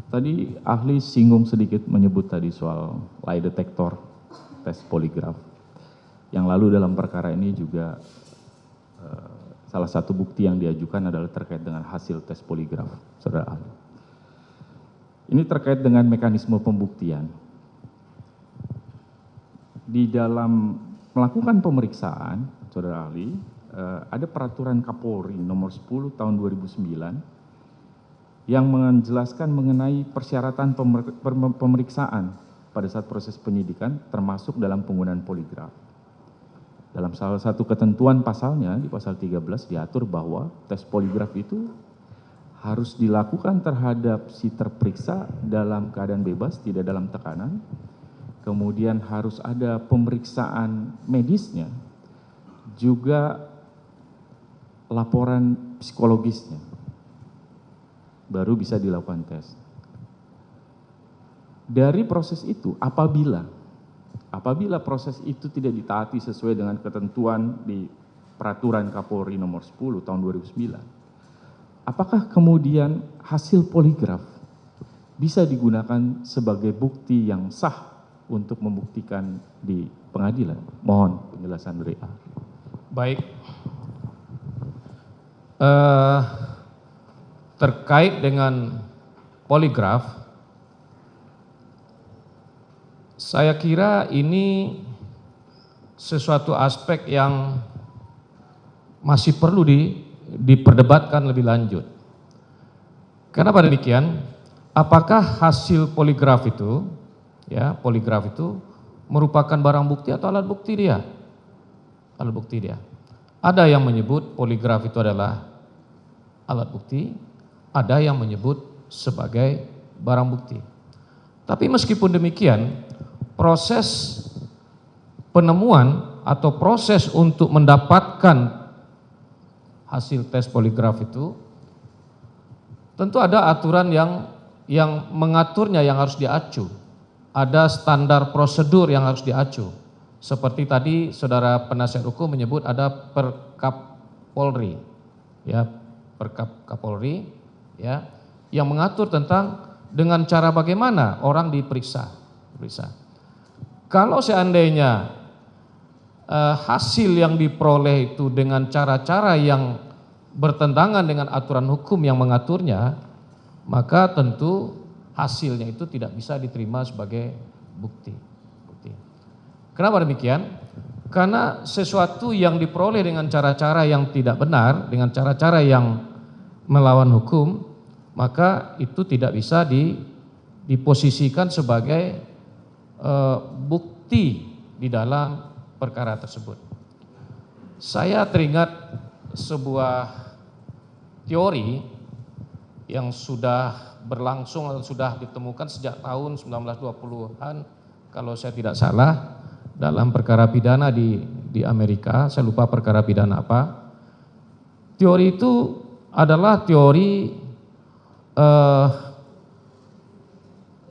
Tadi ahli singgung sedikit menyebut tadi soal lie detector, tes poligraf. Yang lalu dalam perkara ini juga salah satu bukti yang diajukan adalah terkait dengan hasil tes poligraf, saudara ahli. Ini terkait dengan mekanisme pembuktian. Di dalam melakukan pemeriksaan, saudara ahli, ada peraturan Kapolri nomor 10 tahun 2009 yang menjelaskan mengenai persyaratan pemeriksaan pada saat proses penyidikan termasuk dalam penggunaan poligraf. Dalam salah satu ketentuan pasalnya di pasal 13 diatur bahwa tes poligraf itu harus dilakukan terhadap si terperiksa dalam keadaan bebas, tidak dalam tekanan. Kemudian harus ada pemeriksaan medisnya, juga laporan psikologisnya, baru bisa dilakukan tes. Dari proses itu, apabila proses itu tidak ditaati sesuai dengan ketentuan di peraturan Kapolri nomor 10 tahun 2009, apakah kemudian hasil poligraf bisa digunakan sebagai bukti yang sah untuk membuktikan di pengadilan? Mohon penjelasan dari ahli. Baik. Terkait dengan poligraf, saya kira ini sesuatu aspek yang masih perlu diperdebatkan lebih lanjut. Kenapa demikian? Apakah hasil poligraf itu, merupakan barang bukti atau alat bukti dia? Alat bukti dia. Ada yang menyebut poligraf itu adalah alat bukti, ada yang menyebut sebagai barang bukti. Tapi meskipun demikian, proses penemuan atau proses untuk mendapatkan hasil tes poligraf itu tentu ada aturan yang mengaturnya, yang harus diacu. Ada standar prosedur yang harus diacu. Seperti tadi saudara penasihat hukum menyebut ada Perkap Polri, Perkap Kapolri, yang mengatur tentang dengan cara bagaimana orang diperiksa. Kalau seandainya hasil yang diperoleh itu dengan cara-cara yang bertentangan dengan aturan hukum yang mengaturnya, maka tentu hasilnya itu tidak bisa diterima sebagai bukti. Kenapa demikian? Karena sesuatu yang diperoleh dengan cara-cara yang tidak benar, dengan cara-cara yang melawan hukum, maka itu tidak bisa diposisikan sebagai bukti di dalam perkara tersebut. Saya teringat sebuah teori yang sudah berlangsung atau sudah ditemukan sejak tahun 1920-an kalau saya tidak salah, dalam perkara pidana di Amerika. Saya lupa perkara pidana apa. Teori itu adalah teori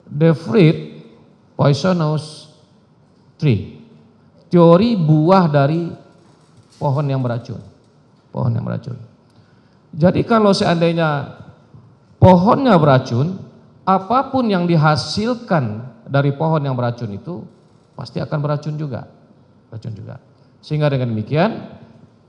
the fruit poisonous tree. Teori buah dari pohon yang beracun. Jadi kalau seandainya pohonnya beracun, apapun yang dihasilkan dari pohon yang beracun itu pasti akan beracun juga. Sehingga dengan demikian,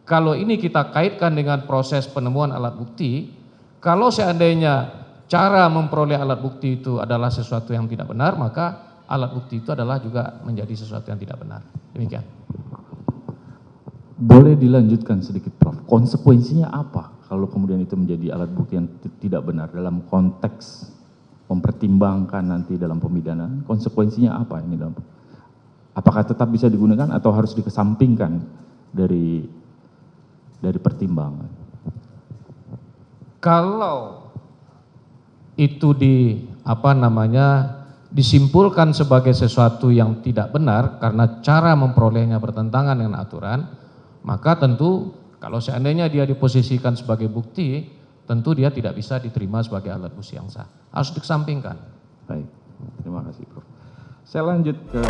kalau ini kita kaitkan dengan proses penemuan alat bukti, kalau seandainya cara memperoleh alat bukti itu adalah sesuatu yang tidak benar, maka alat bukti itu adalah juga menjadi sesuatu yang tidak benar. Demikian. Boleh dilanjutkan sedikit, Prof. Konsekuensinya apa kalau kemudian itu menjadi alat bukti yang tidak benar dalam konteks mempertimbangkan nanti dalam pemidanaan? Konsekuensinya apa ini dalam? Apakah tetap bisa digunakan atau harus dikesampingkan dari pertimbangan? Kalau itu disimpulkan sebagai sesuatu yang tidak benar karena cara memperolehnya bertentangan dengan aturan, maka tentu kalau seandainya dia diposisikan sebagai bukti, tentu dia tidak bisa diterima sebagai alat bukti yang sah. Harus dikesampingkan. Baik, terima kasih, Prof. Saya lanjut ke